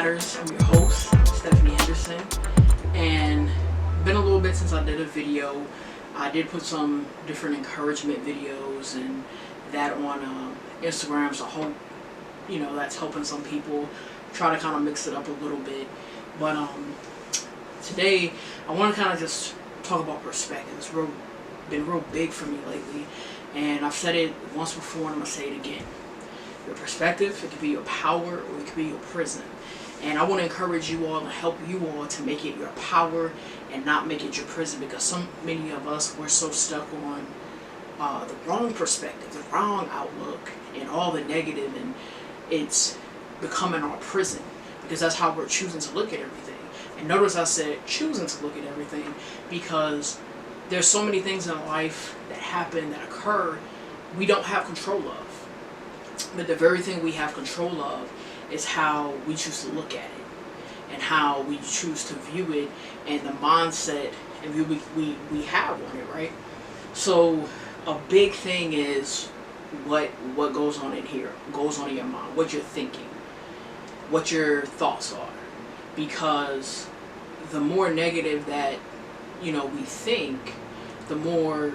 Matters. I'm your host, Stephanie Henderson, and been a little bit since I did a video. I did put some different encouragement videos and that on Instagram, so I hope that's helping some people. Try to kind of mix it up a little bit, but today I want to kind of just talk about perspective. It's been real big for me lately, and I've said it once before and I'm gonna say it again. Your perspective, it could be your power or it could be your prison. And I want to encourage you all and help you all to make it your power and not make it your prison, because so many of us, we're so stuck on the wrong perspective, the wrong outlook, and all the negative, and it's becoming our prison because that's how we're choosing to look at everything. And notice I said choosing to look at everything, because there's so many things in life that happen, that occur, we don't have control of. But the very thing we have control of is how we choose to look at it and how we choose to view it and the mindset and view we have on it, right? So a big thing is what goes on in here, goes on in your mind, what you're thinking, what your thoughts are. Because the more negative that we think, the more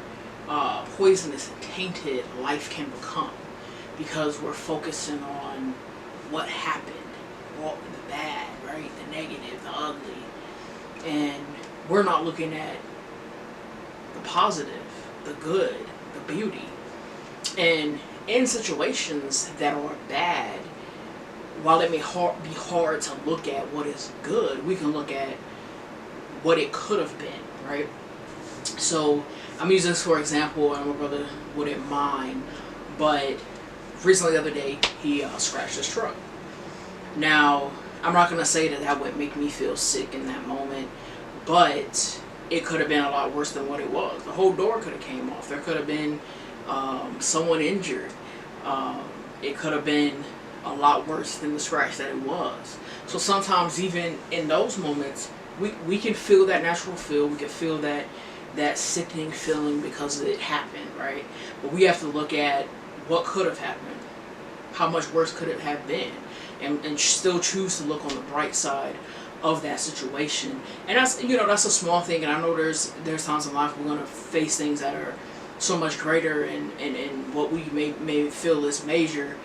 poisonous and tainted life can become, because we're focusing on what happened, all the bad, right, the negative, the ugly, and we're not looking at the positive, the good, the beauty. And in situations that are bad, while it may be hard to look at what is good, we can look at what it could have been, right? So I'm using this for example, and my brother wouldn't mind, but recently the other day he scratched his truck. Now I'm not gonna say that would make me feel sick in that moment, but it could have been a lot worse than what it was. The whole door could have came off. There could have been someone injured. It could have been a lot worse than the scratch that it was. So sometimes even in those moments, we can feel that natural feel. We can feel that sickening feeling because it happened, right? But we have to look at what could have happened. How much worse could it have been? And still choose to look on the bright side of that situation. And that's that's a small thing. And I know there's times in life we're gonna face things that are so much greater and what we may feel is major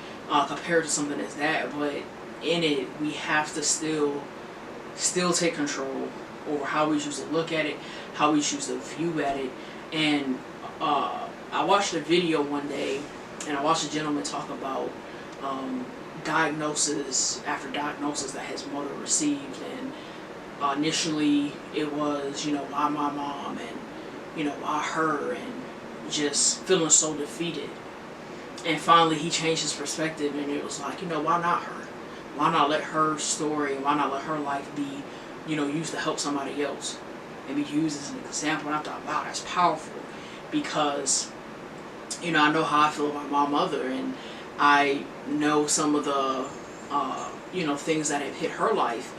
compared to something as that. But in it, we have to still take control over how we choose to look at it, how we choose to view at it. And I watched a video one day, and I watched a gentleman talk about diagnosis after diagnosis that his mother received, and initially it was why my mom, and why her, and just feeling so defeated. And finally he changed his perspective, and it was like, why not her? Why not let her story, why not let her life be used to help somebody else and be used as an example? And I thought, wow, that's powerful, because I know how I feel about my mother, and I know some of the things that have hit her life,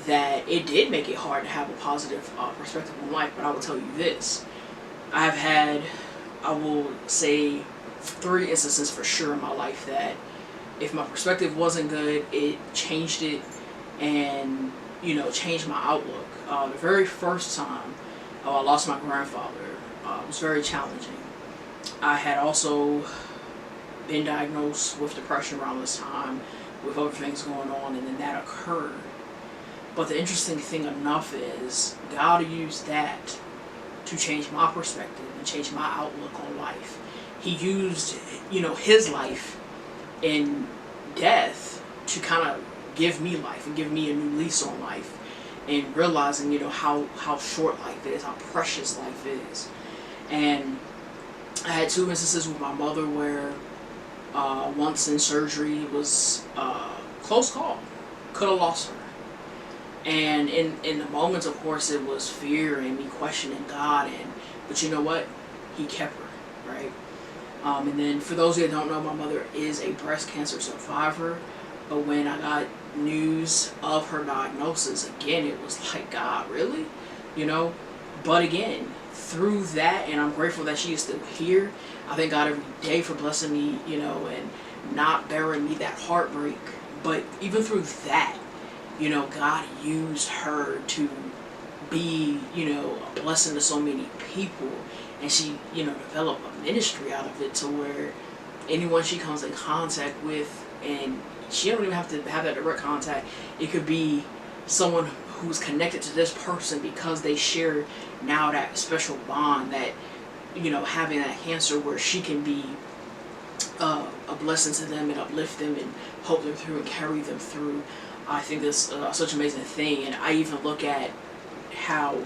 that it did make it hard to have a positive perspective on life. But I will tell you this, I've had, I will say, 3 instances for sure in my life that if my perspective wasn't good, it changed it and changed my outlook. The very first time I lost my grandfather, was very challenging. I had also been diagnosed with depression around this time, with other things going on, and then that occurred. But the interesting thing enough is God used that to change my perspective and change my outlook on life. He used his life in death to kind of give me life and give me a new lease on life, and realizing how short life is, how precious life is. And I had 2 instances with my mother where once in surgery was close call, could have lost her. And in the moments, of course, it was fear and me questioning God, but you know what? He kept her, right? And then for those who don't know, my mother is a breast cancer survivor. But when I got news of her diagnosis, again, it was like, God, really? But again, through that, and I'm grateful that she is still here. I thank God every day for blessing me, and not bearing me that heartbreak. But even through that, You know, God used her to be, you know, a blessing to so many people, and she, you know, developed a ministry out of it to where anyone she comes in contact with, and she don't even have to have that direct contact, it could be someone who's connected to this person because they share now that special bond, that, you know, having that cancer where she can be a blessing to them and uplift them and help them through and carry them through. I think that's such an amazing thing. And I even look at how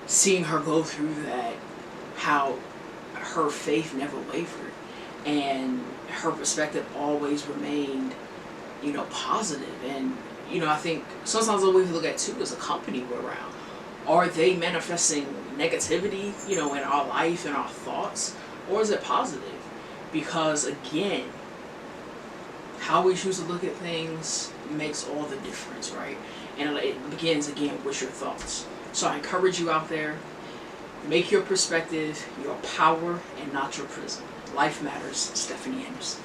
seeing her go through that, how her faith never wavered and her perspective always remained, you know, positive. And, you know, I think sometimes what we look at too is a company we're around. Are they manifesting negativity, you know, in our life and our thoughts, or is it positive? Because again, how we choose to look at things makes all the difference, right? And it begins again with your thoughts. So I encourage you out there, make your perspective your power and not your prison. Life matters. Stephanie Anderson.